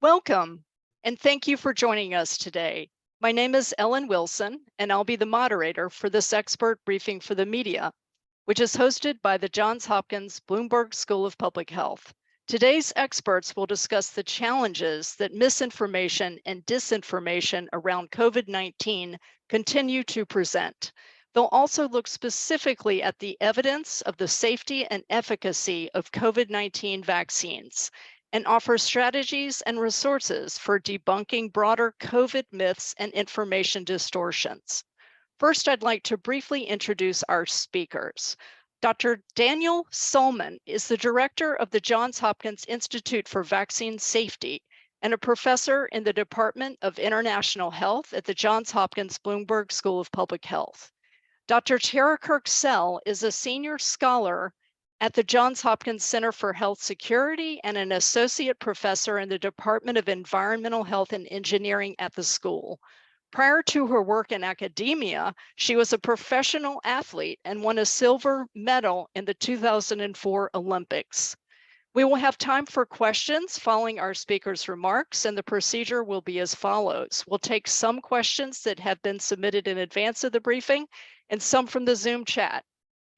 Welcome, and thank you for joining us today. My name is Ellen Wilson, and I'll be the moderator for this expert briefing for the media, which is hosted by the Johns Hopkins Bloomberg School of Public Health. Today's experts will discuss the challenges that misinformation and disinformation around COVID-19 continue to present. They'll also look specifically at the evidence of the safety and efficacy of COVID-19 vaccines and offer strategies and resources for debunking broader COVID myths and information distortions. First, I'd like to briefly introduce our speakers. Dr. Daniel Salmon is the director of the Johns Hopkins Institute for Vaccine Safety and a professor in the Department of International Health at the Johns Hopkins Bloomberg School of Public Health. Dr. Tara Kirk Sell is a senior scholar at the Johns Hopkins Center for Health Security and an associate professor in the Department of Environmental Health and Engineering at the school. Prior to her work in academia, she was a professional athlete and won a silver medal in the 2004 Olympics. We will have time for questions following our speakers' remarks, and the procedure will be as follows. We'll take some questions that have been submitted in advance of the briefing and some from the Zoom chat.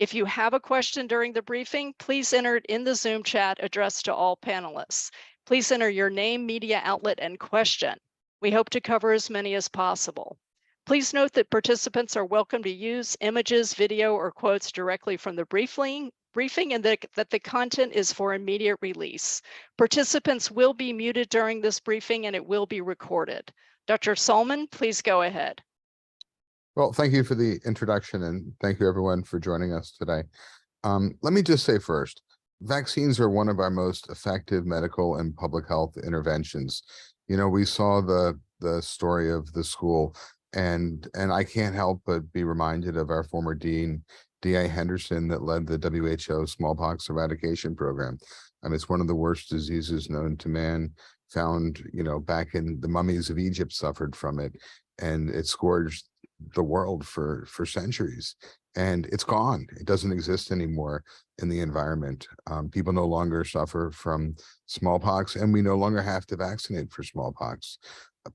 If you have a question during the briefing, please enter it in the Zoom chat addressed to all panelists. Please enter your name, media outlet, and question. We hope to cover as many as possible. Please note that participants are welcome to use images, video, or quotes directly from the briefing and that the content is for immediate release. Participants will be muted during this briefing and it will be recorded. Dr. Salmon, please go ahead. Well, thank you for the introduction, and thank you everyone for joining us today. Let me just say first, vaccines are one of our most effective medical and public health interventions. You know, we saw the story of the school, and I can't help but be reminded of our former dean, D.A. Henderson, that led the WHO smallpox eradication program. It's one of the worst diseases known to man, found, back in the mummies of Egypt suffered from it, and it scourged the world for centuries, and it's gone. It doesn't exist anymore in the environment. People no longer suffer from smallpox, and we no longer have to vaccinate for smallpox.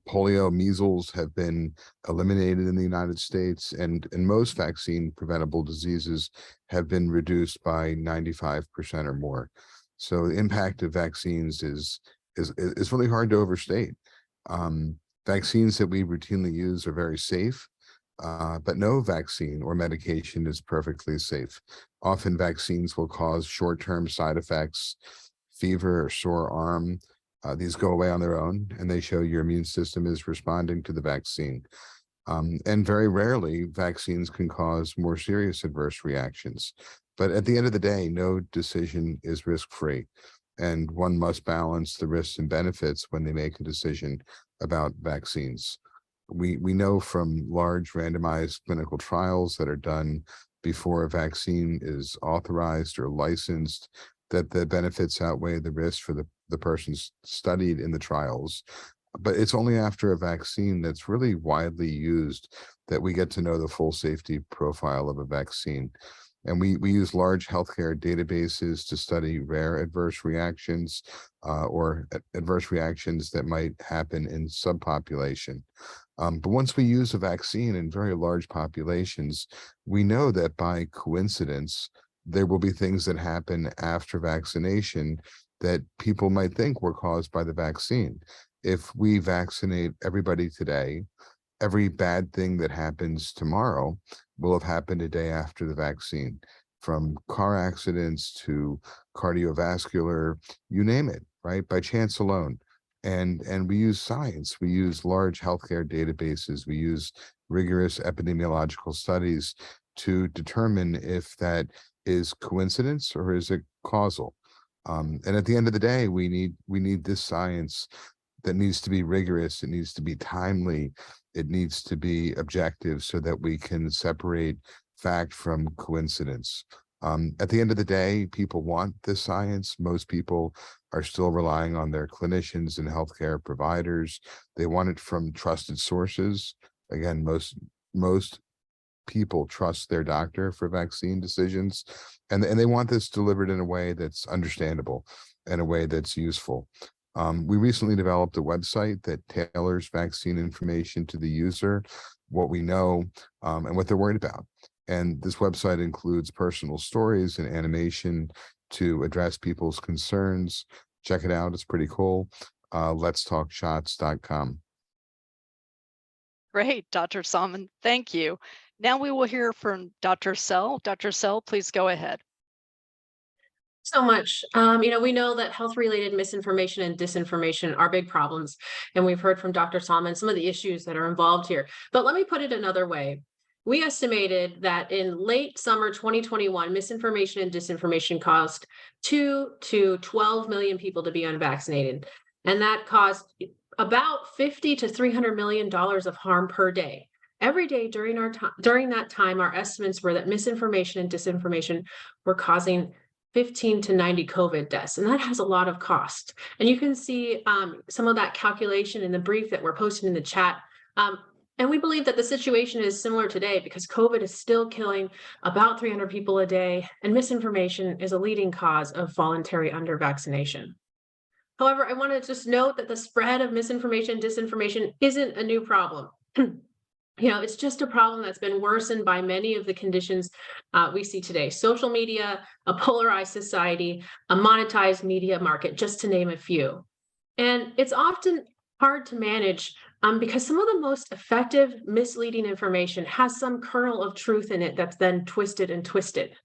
Polio, measles have been eliminated in the United States, and most vaccine preventable diseases have been reduced by 95% or more. So the impact of vaccines is really hard to overstate. Vaccines that we routinely use are very safe. But no vaccine or medication is perfectly safe. Often vaccines will cause short-term side effects, fever or sore arm. These go away on their own, and they show your immune system is responding to the vaccine. And very rarely, vaccines can cause more serious adverse reactions. But at the end of the day, no decision is risk-free, and one must balance the risks and benefits when they make a decision about vaccines. We know from large randomized clinical trials that are done before a vaccine is authorized or licensed that the benefits outweigh the risk for the persons studied in the trials. But it's only after a vaccine that's really widely used that we get to know the full safety profile of a vaccine. And we use large healthcare databases to study rare adverse reactions or adverse reactions that might happen in subpopulation. But once we use a vaccine in very large populations, we know that by coincidence, there will be things that happen after vaccination that people might think were caused by the vaccine. If we vaccinate everybody today, every bad thing that happens tomorrow will have happened a day after the vaccine, from car accidents to cardiovascular, you name it, right? By chance alone. And we use science, we use large healthcare databases, we use rigorous epidemiological studies to determine if that is coincidence or is it causal. And at the end of the day, we need this science that needs to be rigorous, it needs to be timely, it needs to be objective so that we can separate fact from coincidence. At the end of the day, people want this science. Most people are still relying on their clinicians and healthcare providers. They want it from trusted sources. Again, most people trust their doctor for vaccine decisions, and they want this delivered in a way that's understandable, in a way that's useful. We recently developed a website that tailors vaccine information to the user, what we know, and what they're worried about. And this website includes personal stories and animation to address people's concerns. Check it out. It's pretty cool. letstalkshots.com. Great, Dr. Salmon. Thank you. Now we will hear from Dr. Sell. Dr. Sell, please go ahead. So much. We know that health-related misinformation and disinformation are big problems, and we've heard from Dr. Salmon some of the issues that are involved here. But let me put it another way. We estimated that in late summer 2021, misinformation and disinformation caused 2 to 12 million people to be unvaccinated, and that caused about $50 to $300 million of harm per day. Every day during that time, our estimates were that misinformation and disinformation were causing 15 to 90 COVID deaths, and that has a lot of cost. And you can see some of that calculation in the brief that we're posting in the chat. And we believe that the situation is similar today because COVID is still killing about 300 people a day, and misinformation is a leading cause of voluntary under-vaccination. However, I want to just note that the spread of misinformation and disinformation isn't a new problem. It's just a problem that's been worsened by many of the conditions we see today. Social media, a polarized society, a monetized media market, just to name a few. And it's often hard to manage because some of the most effective misleading information has some kernel of truth in it that's then twisted and twisted.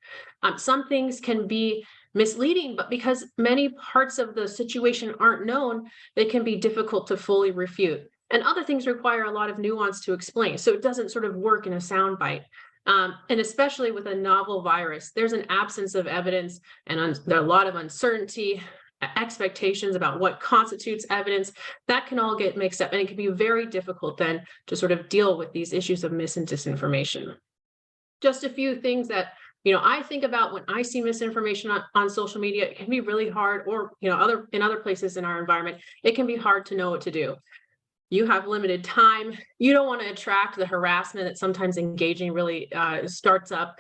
Some things can be misleading, but because many parts of the situation aren't known, they can be difficult to fully refute. And other things require a lot of nuance to explain. So it doesn't sort of work in a soundbite. And especially with a novel virus, there's an absence of evidence and there are a lot of uncertainty, expectations about what constitutes evidence. That can all get mixed up, and it can be very difficult then to sort of deal with these issues of mis and disinformation. Just a few things that I think about when I see misinformation on social media. It can be really hard, or in other places in our environment, it can be hard to know what to do. You have limited time. You don't want to attract the harassment that sometimes engaging really starts up.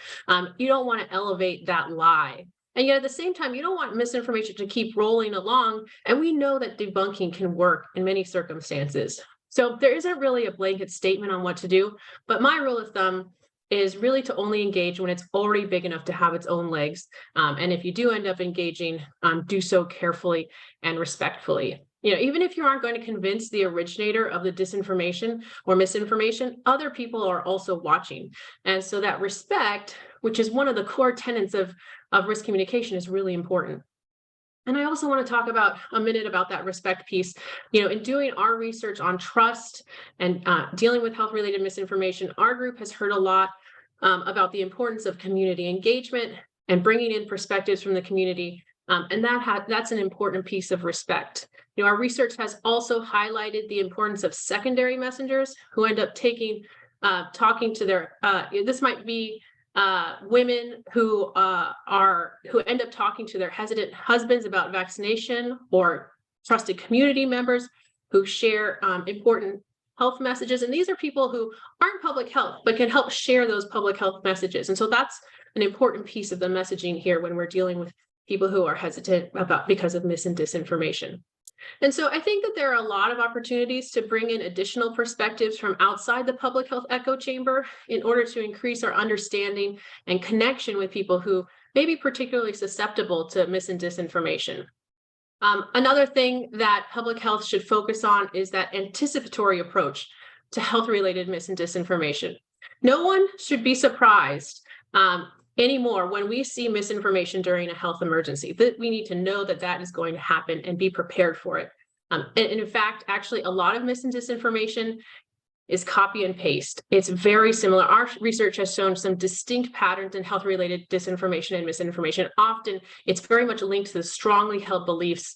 You don't want to elevate that lie. And yet at the same time, you don't want misinformation to keep rolling along. And we know that debunking can work in many circumstances. So there isn't really a blanket statement on what to do. But my rule of thumb is really to only engage when it's already big enough to have its own legs. And if you do end up engaging, do so carefully and respectfully. Even if you aren't going to convince the originator of the disinformation or misinformation, other people are also watching. And so that respect, which is one of the core tenets of risk communication, is really important. And I also want to talk about a minute about that respect piece. In doing our research on trust and dealing with health-related misinformation, our group has heard a lot about the importance of community engagement and bringing in perspectives from the community. And that's an important piece of respect. Our research has also highlighted the importance of secondary messengers who end up talking to their, this might be women who end up talking to their hesitant husbands about vaccination, or trusted community members who share important health messages. And these are people who aren't public health, but can help share those public health messages. And so that's an important piece of the messaging here when we're dealing with people who are hesitant because of mis and disinformation. And so I think that there are a lot of opportunities to bring in additional perspectives from outside the public health echo chamber in order to increase our understanding and connection with people who may be particularly susceptible to mis and disinformation. Another thing that public health should focus on is that anticipatory approach to health-related mis and disinformation. No one should be surprised anymore when we see misinformation during a health emergency. That we need to know that that is going to happen and be prepared for it. And in fact, actually, a lot of mis and disinformation is copy and paste. It's very similar. Our research has shown some distinct patterns in health-related disinformation and misinformation. Often, it's very much linked to the strongly held beliefs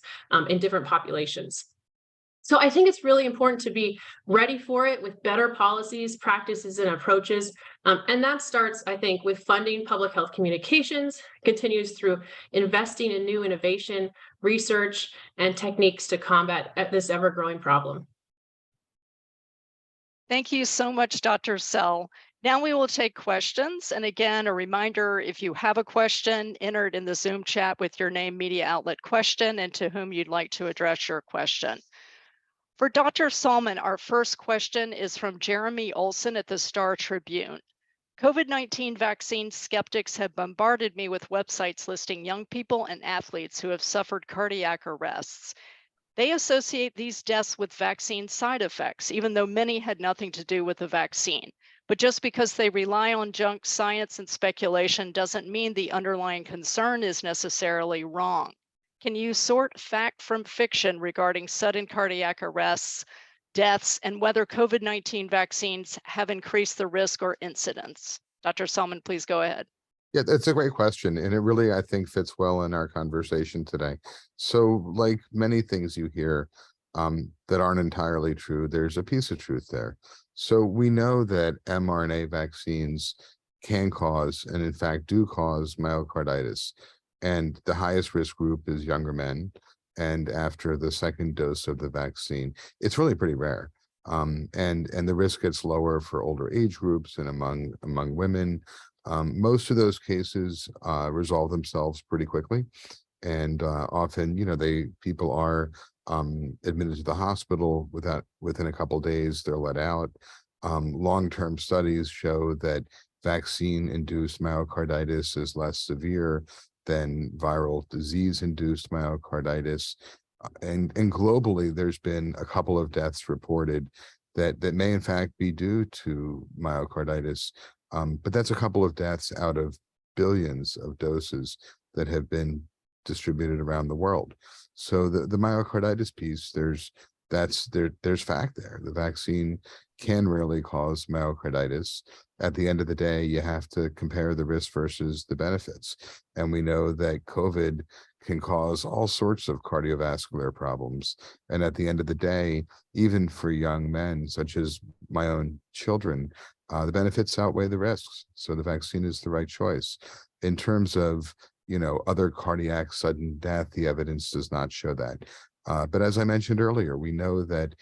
in different populations. So I think it's really important to be ready for it with better policies, practices, and approaches. And that starts, I think, with funding public health communications, continues through investing in new innovation, research, and techniques to combat this ever-growing problem. Thank you so much, Dr. Sell. Now we will take questions. And again, a reminder, if you have a question, enter it in the Zoom chat with your name, media outlet, question, and to whom you'd like to address your question. For Dr. Salmon, our first question is from Jeremy Olson at the Star Tribune. COVID-19 vaccine skeptics have bombarded me with websites listing young people and athletes who have suffered cardiac arrests. They associate these deaths with vaccine side effects, even though many had nothing to do with the vaccine. But just because they rely on junk science and speculation doesn't mean the underlying concern is necessarily wrong. Can you sort fact from fiction regarding sudden cardiac arrests, deaths, and whether COVID-19 vaccines have increased the risk or incidence? Dr. Salmon, please go ahead. Yeah, that's a great question. And it really, I think, fits well in our conversation today. So like many things you hear that aren't entirely true, there's a piece of truth there. So we know that mRNA vaccines can cause, and in fact do cause, myocarditis. And the highest risk group is younger men. And after the second dose of the vaccine, it's really pretty rare. And the risk gets lower for older age groups and among women. Most of those cases resolve themselves pretty quickly, and often, people are admitted to the hospital within a couple days. They're let out. Long-term studies show that vaccine-induced myocarditis is less severe than viral disease-induced myocarditis. And globally, there's been a couple of deaths reported that may in fact be due to myocarditis. But that's a couple of deaths out of billions of doses that have been distributed around the world. So the myocarditis piece, there's fact there. The vaccine can really cause myocarditis. At the end of the day, you have to compare the risk versus the benefits. And we know that COVID can cause all sorts of cardiovascular problems. And at the end of the day, even for young men, such as my own children, the benefits outweigh the risks. So the vaccine is the right choice. In terms of, other cardiac sudden death, the evidence does not show that. But as I mentioned earlier, we know that,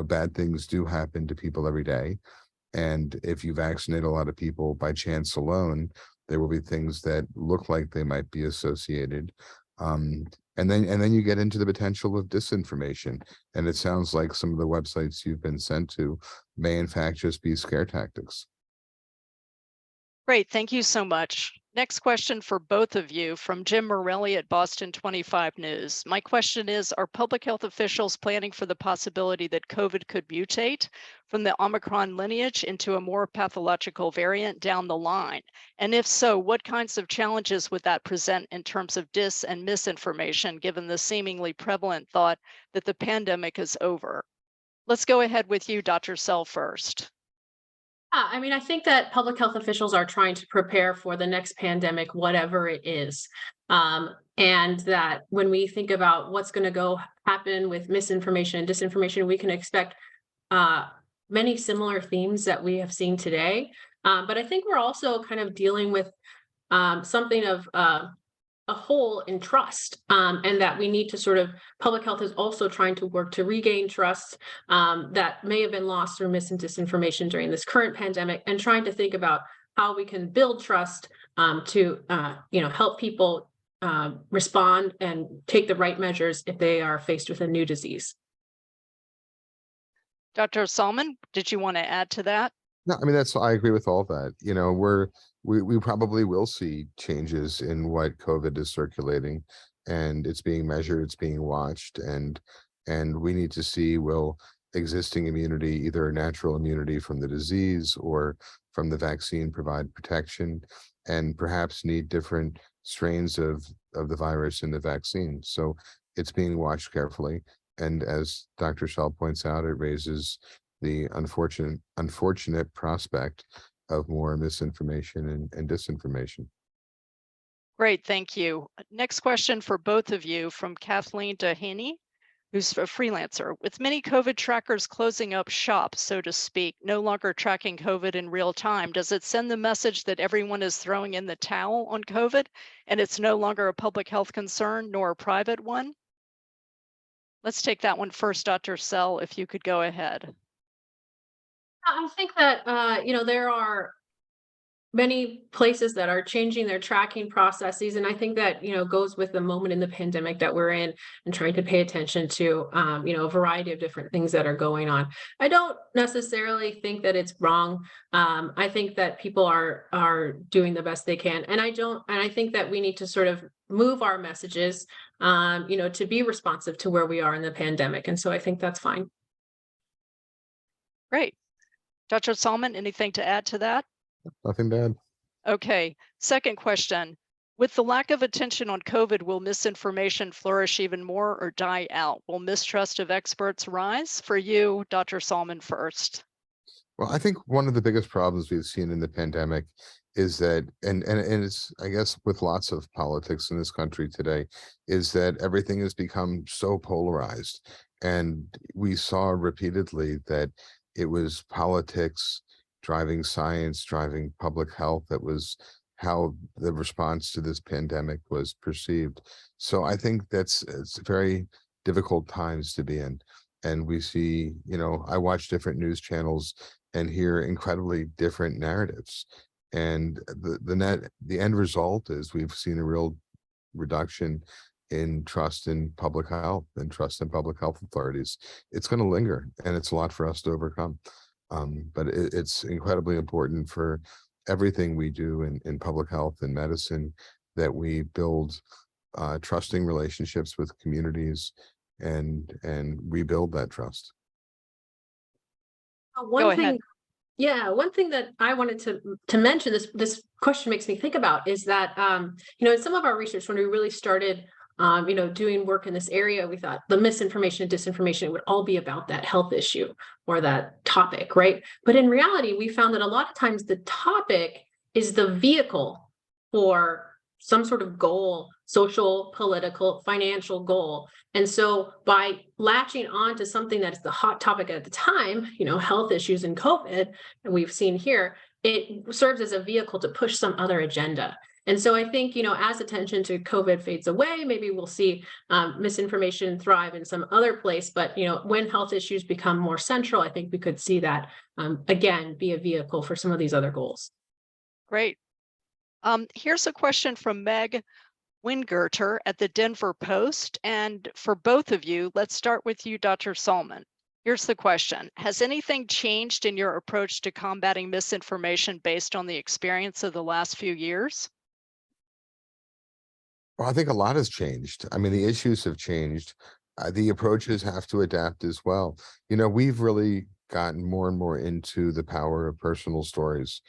bad things do happen to people every day. And if you vaccinate a lot of people by chance alone, there will be things that look like they might be associated. And then you get into the potential of disinformation. And it sounds like some of the websites you've been sent to may in fact just be scare tactics. Great, thank you so much. Next question for both of you from Jim Morelli at Boston 25 News. My question is, are public health officials planning for the possibility that COVID could mutate from the Omicron lineage into a more pathological variant down the line? And if so, what kinds of challenges would that present in terms of dis and misinformation, given the seemingly prevalent thought that the pandemic is over? Let's go ahead with you, Dr. Sell, first. I think that public health officials are trying to prepare for the next pandemic, whatever it is. And that when we think about what's going to happen with misinformation and disinformation, we can expect many similar themes that we have seen today. But I think we're also kind of dealing with something of a hole in trust, and that we need to public health is also trying to work to regain trust that may have been lost through mis and disinformation during this current pandemic, and trying to think about how we can build trust to help people respond and take the right measures if they are faced with a new disease. Dr. Salmon, did you want to add to that? No, I agree with all that. We probably will see changes in what COVID is circulating, and it's being measured, it's being watched, and we need to see, will existing immunity, either natural immunity from the disease or from the vaccine, provide protection, and perhaps need different strains of the virus in the vaccine. So it's being watched carefully. And as Dr. Sell points out, it raises the unfortunate prospect of more misinformation and disinformation. Great, thank you. Next question for both of you from Kathleen Dehaney, who's a freelancer. With many COVID trackers closing up shop, so to speak, no longer tracking COVID in real time, does it send the message that everyone is throwing in the towel on COVID and it's no longer a public health concern nor a private one? Let's take that one first, Dr. Sell, if you could go ahead. I think that there are many places that are changing their tracking processes. And I think that, goes with the moment in the pandemic that we're in and trying to pay attention to, a variety of different things that are going on. I don't necessarily think that it's wrong. I think that people are doing the best they can. And I think that we need to sort of move our messages, to be responsive to where we are in the pandemic. And so I think that's fine. Great. Dr. Salmon, anything to add to that? Nothing to add. Okay, second question. With the lack of attention on COVID, will misinformation flourish even more or die out? Will mistrust of experts rise? For you, Dr. Salmon first. Well, I think one of the biggest problems we've seen in the pandemic is that, and it's, I guess, with lots of politics in this country today, is that everything has become so polarized. And we saw repeatedly that it was politics driving science, driving public health. That was how the response to this pandemic was perceived. So I think it's very difficult times to be in. And we see, I watch different news channels and hear incredibly different narratives. And the end result is we've seen a real reduction in trust in public health and trust in public health authorities. It's going to linger, and it's a lot for us to overcome. But it's incredibly important for everything we do in public health and medicine that we build trusting relationships with communities and rebuild that trust. One thing that I wanted to mention, this question makes me think about, is that in some of our research, when we really started doing work in this area, we thought the misinformation and disinformation would all be about that health issue or that topic, right? But in reality, we found that a lot of times the topic is the vehicle for some sort of goal, social, political, financial goal. And so by latching on to something that's the hot topic at the time, health issues and COVID, and we've seen here, it serves as a vehicle to push some other agenda. And so I think, as attention to COVID fades away, maybe we'll see misinformation thrive in some other place. But, when health issues become more central, I think we could see that, again, be a vehicle for some of these other goals. Great. Here's a question from Meg Wingerter at the Denver Post. And for both of you, let's start with you, Dr. Salmon. Here's the question. Has anything changed in your approach to combating misinformation based on the experience of the last few years? Well, I think a lot has changed. I mean, the issues have changed. The approaches have to adapt as well. We've really gotten more and more into the power of personal stories.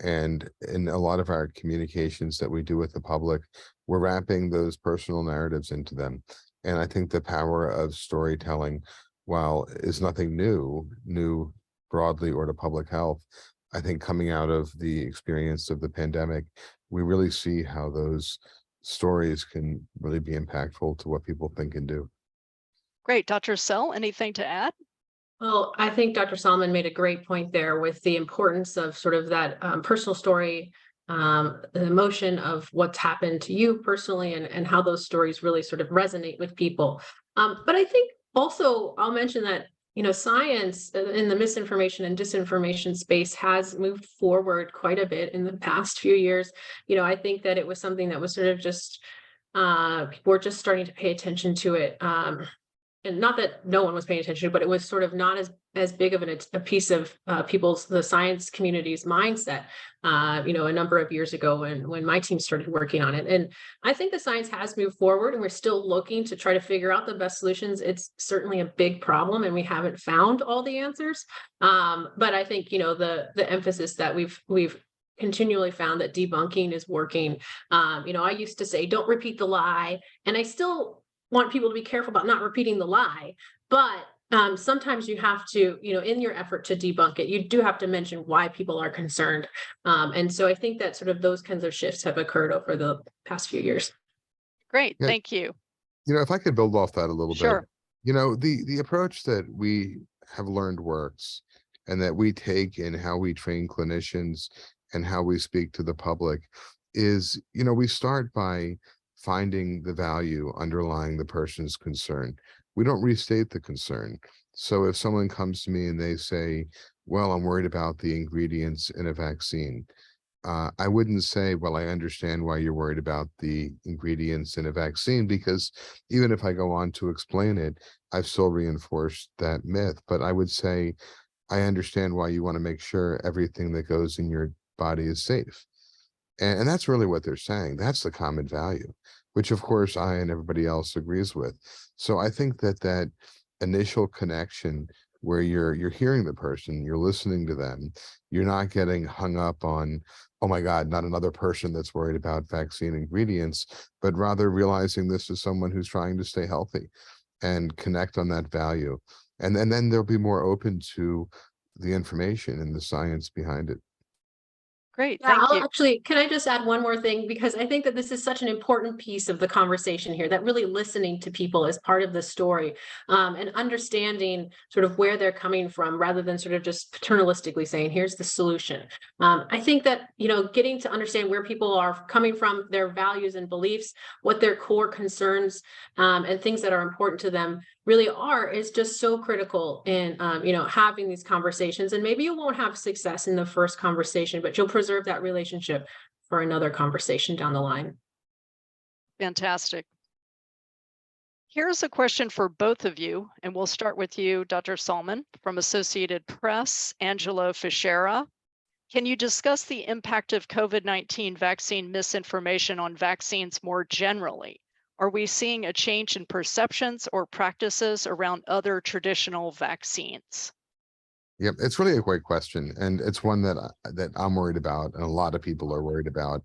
And in a lot of our communications that we do with the public, we're wrapping those personal narratives into them. And I think the power of storytelling, while is nothing new broadly or to public health, I think coming out of the experience of the pandemic, we really see how those stories can really be impactful to what people think and do. Great. Dr. Sell, anything to add? Well, I think Dr. Salmon made a great point there with the importance of sort of that personal story, the emotion of what's happened to you personally, and how those stories really sort of resonate with people. But I think also I'll mention that, science in the misinformation and disinformation space has moved forward quite a bit in the past few years. I think that it was something that was sort of just, people were just starting to pay attention to it. And not that no one was paying attention, but it was sort of not as big of a piece of the science community's mindset, a number of years ago when my team started working on it. And I think the science has moved forward, and we're still looking to try to figure out the best solutions. It's certainly a big problem, and we haven't found all the answers. But I think, the emphasis that we've continually found that debunking is working. I used to say, don't repeat the lie, and I still want people to be careful about not repeating the lie, but sometimes you have to, in your effort to debunk it, you do have to mention why people are concerned. And so I think that sort of those kinds of shifts have occurred over the past few years. Great, Yeah. thank you. If I could build off that a little Sure. bit, the approach that we have learned works and that we take in how we train clinicians and how we speak to the public is, we start by finding the value underlying the person's concern. We don't restate the concern. So if someone comes to me and they say, well, I'm worried about the ingredients in a vaccine, I wouldn't say, well, I understand why you're worried about the ingredients in a vaccine, because even if I go on to explain it, I've still reinforced that myth. But I would say, I understand why you want to make sure everything that goes in your body is safe. And that's really what they're saying. That's the common value, which of course I and everybody else agrees with. So I think that that initial connection where you're hearing the person, you're listening to them, you're not getting hung up on, oh my God, not another person that's worried about vaccine ingredients, but rather realizing this is someone who's trying to stay healthy and connect on that value. And then they'll be more open to the information and the science behind it. Great, Yeah, thank I'll you. actually, can I just add one more thing? Because I think that this is such an important piece of the conversation here, that really listening to people is part of the story, and understanding sort of where they're coming from rather than sort of just paternalistically saying, here's the solution. I think that, getting to understand where people are coming from, their values and beliefs, what their core concerns, and things that are important to them really are, is just so critical in having these conversations. And maybe you won't have success in the first conversation, but you'll preserve that relationship for another conversation down the line. Fantastic. Here's a question for both of you, and we'll start with you, Dr. Salmon, from Associated Press, Angelo Fischera. Can you discuss the impact of COVID-19 vaccine misinformation on vaccines more generally? Are we seeing a change in perceptions or practices around other traditional vaccines? Yep, it's really a great question, and it's one that that I'm worried about, and a lot of people are worried about.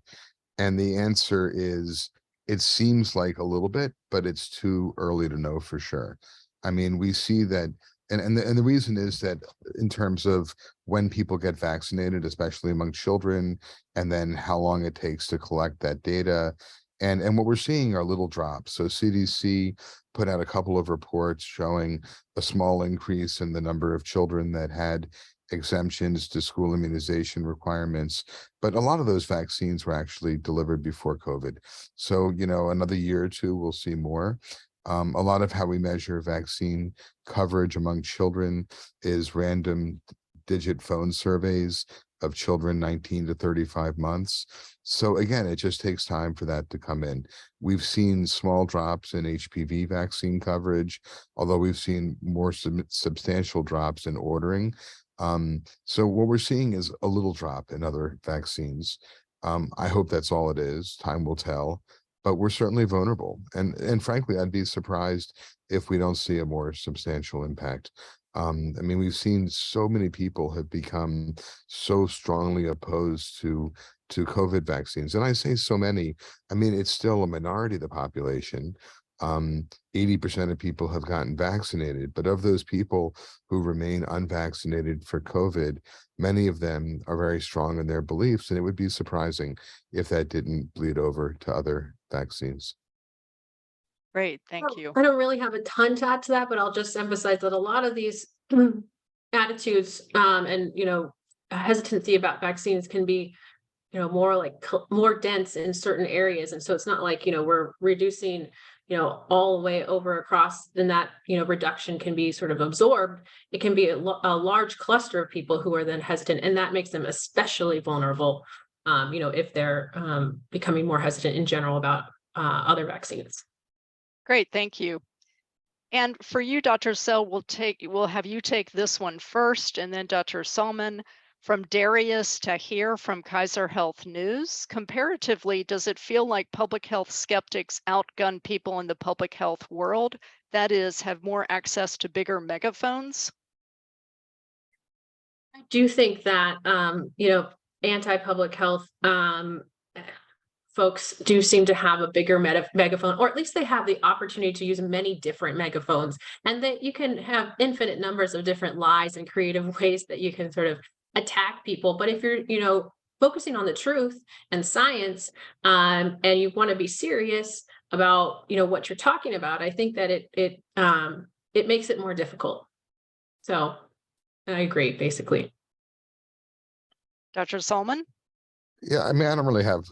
And the answer is, it seems like a little bit, but it's too early to know for sure. I mean, we see that, and the reason is that in terms of when people get vaccinated, especially among children, and then how long it takes to collect that data, and what we're seeing are little drops. So CDC put out a couple of reports showing a small increase in the number of children that had exemptions to school immunization requirements, but a lot of those vaccines were actually delivered before COVID. So, another year or two, we'll see more. A lot of how we measure vaccine coverage among children is random digit phone surveys of children 19 to 35 months. So again, it just takes time for that to come in. We've seen small drops in HPV vaccine coverage, although we've seen more substantial drops in ordering. So what we're seeing is a little drop in other vaccines. I hope that's all it is. Time will tell, but we're certainly vulnerable. And frankly, I'd be surprised if we don't see a more substantial impact. I mean, we've seen so many people have become so strongly opposed to COVID vaccines. And I say so many, I mean, it's still a minority of the population. 80% of people have gotten vaccinated, but of those people who remain unvaccinated for COVID, many of them are very strong in their beliefs, and it would be surprising if that didn't bleed over to other vaccines. Great, thank you. I don't really have a ton to add to that, but I'll just emphasize that a lot of these attitudes, and hesitancy about vaccines can be more like more dense in certain areas. And so it's not like we're reducing all the way over across, then that reduction can be sort of absorbed. It can be a large cluster of people who are then hesitant, and that makes them especially vulnerable if they're becoming more hesitant in general about other vaccines. Great, thank you. And for you, Dr. Sell, we'll have you take this one first, and then Dr. Salmon. From Darius Tahir from Kaiser Health News. Comparatively, does it feel like public health skeptics outgun people in the public health world? That is, have more access to bigger megaphones? I do think that anti-public health folks do seem to have a bigger megaphone, or at least they have the opportunity to use many different megaphones, and that you can have infinite numbers of different lies and creative ways that you can sort of attack people. But if you're focusing on the truth and science, and you want to be serious about what you're talking about, I think that it makes it more difficult. So I agree, basically. Dr. Salmon? Yeah, I mean, I don't really have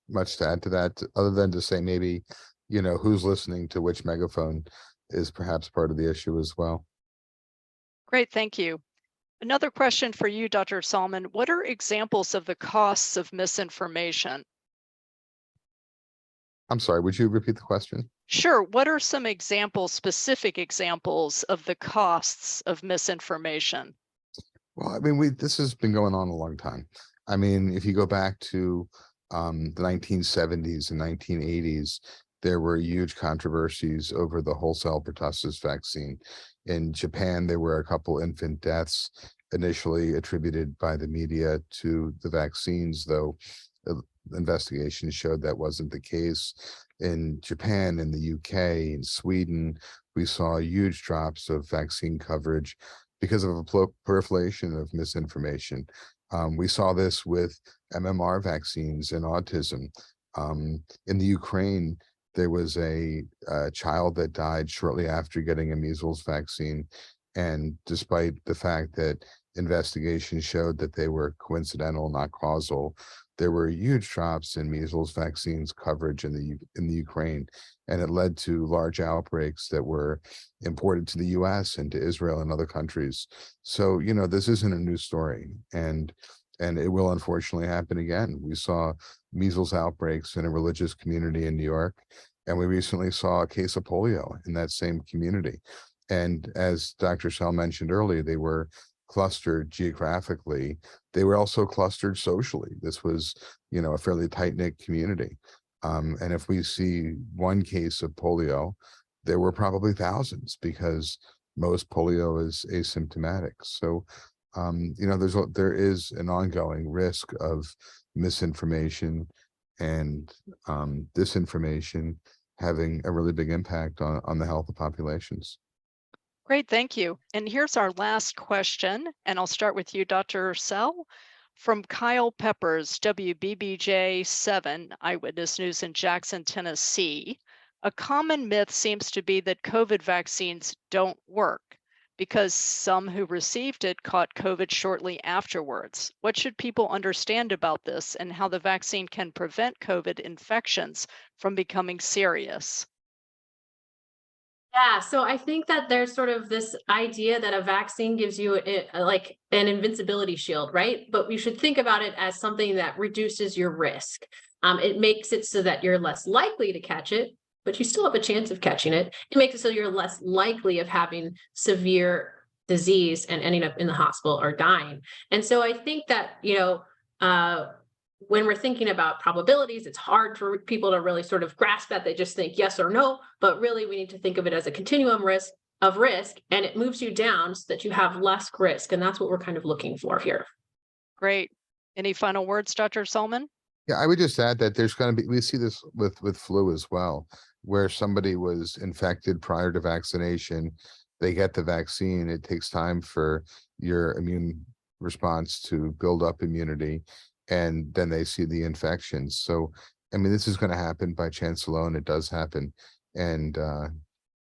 much to add to that, other than to say maybe, who's listening to which megaphone is perhaps part of the issue as well. Great, thank you. Another question for you, Dr. Salmon. What are examples of the costs of misinformation? I'm sorry, would you repeat the question? Sure. What are some examples, specific examples of the costs of misinformation? Well, I mean, this has been going on a long time. I mean, if you go back to the 1970s and 1980s, there were huge controversies over the wholesale pertussis vaccine. In Japan, there were a couple infant deaths initially attributed by the media to the vaccines, though investigations showed that wasn't the case. In Japan, in the UK, in Sweden, we saw huge drops of vaccine coverage because of a proliferation of misinformation. We saw this with MMR vaccines and autism. In the Ukraine, there was a child that died shortly after getting a measles vaccine. And despite the fact that investigations showed that they were coincidental, not causal, there were huge drops in measles vaccines coverage in the Ukraine, and it led to large outbreaks that were imported to the U.S. and to Israel and other countries. So, this isn't a new story, and it will unfortunately happen again. We saw measles outbreaks in a religious community in New York, and we recently saw a case of polio in that same community. And as Dr. Sell mentioned earlier, they were clustered geographically. They were also clustered socially. This was, a fairly tight-knit community. And if we see one case of polio, there were probably thousands because most polio is asymptomatic. So, there is an ongoing risk of misinformation and disinformation having a really big impact on the health of populations. Great, thank you. And here's our last question, and I'll start with you, Dr. Sell. From Kyle Peppers, WBBJ7 Eyewitness News in Jackson, Tennessee. A common myth seems to be that COVID vaccines don't work because some who received it caught COVID shortly afterwards. What should people understand about this and how the vaccine can prevent COVID infections from becoming serious? Yeah, so I think that there's sort of this idea that a vaccine gives you like an invincibility shield, right? But we should think about it as something that reduces your risk. It makes it so that you're less likely to catch it, but you still have a chance of catching it. It makes it so you're less likely of having severe disease and ending up in the hospital or dying. And so I think that, when we're thinking about probabilities, it's hard for people to really sort of grasp that. They just think yes or no, but really we need to think of it as a continuum of risk, and it moves you down so that you have less risk. And that's what we're kind of looking for here. Great. Any final words, Dr. Salmon? Yeah, I would just add that there's going to be, we see this with flu as well, where somebody was infected prior to vaccination, they get the vaccine, it takes time for your immune response to build up immunity, and then they see the infections. So, I mean, this is going to happen by chance alone. It does happen. And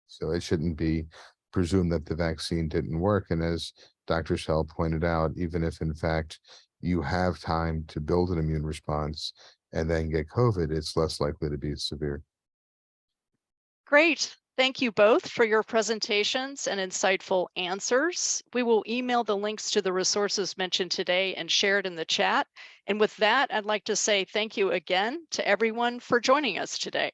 so it shouldn't be presumed that the vaccine didn't work. And as Dr. Sell pointed out, even if in fact you have time to build an immune response and then get COVID, it's less likely to be severe. Great. Thank you both for your presentations and insightful answers. We will email the links to the resources mentioned today and share it in the chat. And with that, I'd like to say thank you again to everyone for joining us today.